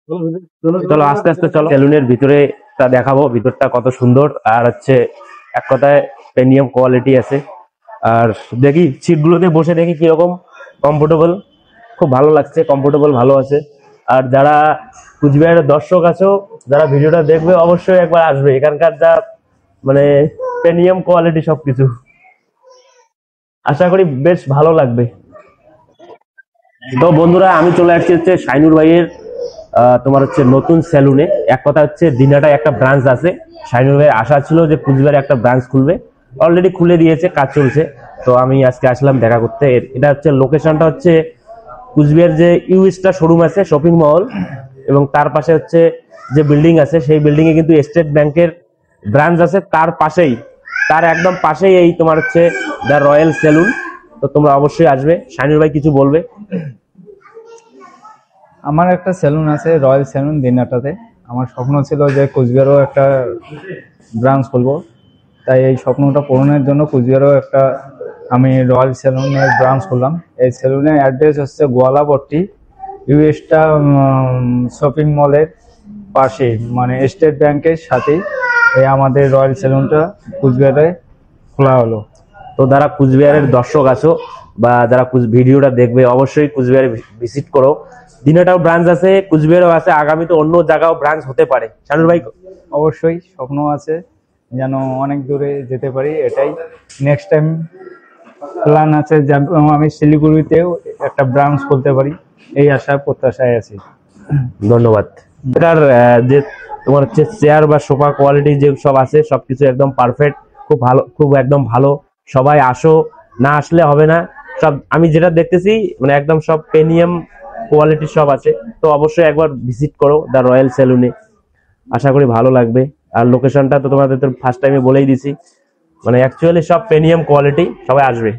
চলো আস্তে আস্তে চলো সেলুনের ভিতরে তা দেখাবো, ভিতরটা কত সুন্দর আর হচ্ছে এক কথায় প্রিমিয়াম কোয়ালিটি আছে। আর দেখি সিটগুলোতে বসে দেখি কিরকম কমফোর্টেবল, খুব ভালো লাগছে, কমফোর্টেবল ভালো আছে। আর যারা কুচবিহারের দর্শক আছো, যারা ভিডিওটা দেখবে অবশ্যই একবার আসবে, এখানকার যা মানে প্রিমিয়াম কোয়ালিটি সবকিছু, আশা করি বেশ ভালো লাগবে। তো বন্ধুরা আমি চলে আসছি হচ্ছে শাইনুর ভাইয়ের তোমার হচ্ছে নতুন সেলুনে। এক কথা হচ্ছে দিনাটায় একটা ব্রাঞ্চ আছে, শাইনুর ভাইয়ের আশা ছিল যে কুচবিহারে একটা ব্রাঞ্চ খুলবে, অলরেডি খুলে দিয়েছে, কাজ চলছে। তো আমি আজকে আসলাম দেখা করতে। এটা হচ্ছে লোকেশনটা হচ্ছে কুচবিহার যে ইউ স্টার শোরুম আছে শপিং মল, এবং তার পাশে হচ্ছে যে বিল্ডিং আছে সেই বিল্ডিং এ কিন্তু স্টেট ব্যাংকের ব্রাঞ্চ আছে, তার পাশেই, তার একদম পাশেই এই তোমার হচ্ছে দ্য রয়্যাল সেলুন। তো তোমরা অবশ্যই আসবে। শাইনুর ভাই কিছু বলবে? আমার একটা সেলুন আছে রয়্যাল সেলুন দিনাটাতে। আমার স্বপ্ন ছিল যে কুচবিহারেও একটা ব্রাঞ্চ খুলবো, তাই এই স্বপ্নটা পূরণের জন্য কুচবিহারেও একটা আমি রয়্যাল সেলুনের ব্রাঞ্চ খুললাম। এই সেলুনের অ্যাড্রেস হচ্ছে গোয়ালাপট্টি ইউএসটা শপিং মলের পাশে, মানে স্টেট ব্যাংকের সাথেই এই আমাদের রয়্যাল সেলুনটা কুচবিহারে খোলা হলো। তো যারা কুচবিহারের দর্শক আছো বা যারা ভিডিওটা দেখবে অবশ্যই কুচবিহারে ভিজিট করো। দিনাটাও ব্রাঞ্চ আছে, কুচবিহারেও আছে, আগামীতে অন্য জায়গাও ব্রাঞ্চ হতে পারে। শানুর ভাই অবশ্যই স্বপ্ন আছে যেন অনেক দূরে যেতে পারি, এটাই নেক্সট টাইম প্ল্যান আছে, যেন আমি শিলিগুড়িতেও একটা ব্রাঞ্চ খুলতে পারি, এই আশা প্রত্যাশায় আছি। ধন্যবাদ। এটার যে তোমার হচ্ছে চেয়ার বা সোফা কোয়ালিটি যে সব আছে সবকিছু একদম পারফেক্ট, খুব ভালো, খুব একদম ভালো। সবাই আসো, না আসলে হবে না। সব আমি যেটা দেখতেছি মানে একদম সব প্রিমিয়াম কোয়ালিটি সব আছে। তো অবশ্যই একবার ভিজিট করো দ্য রয়্যাল সেলুনে, আশা করি ভালো লাগবে। আর লোকেশনটা তো তোমাদের তো ফার্স্ট টাইমে বলেই দিছি, মানে অ্যাকচুয়ালি সব প্রিমিয়াম কোয়ালিটি, সবাই আসবে।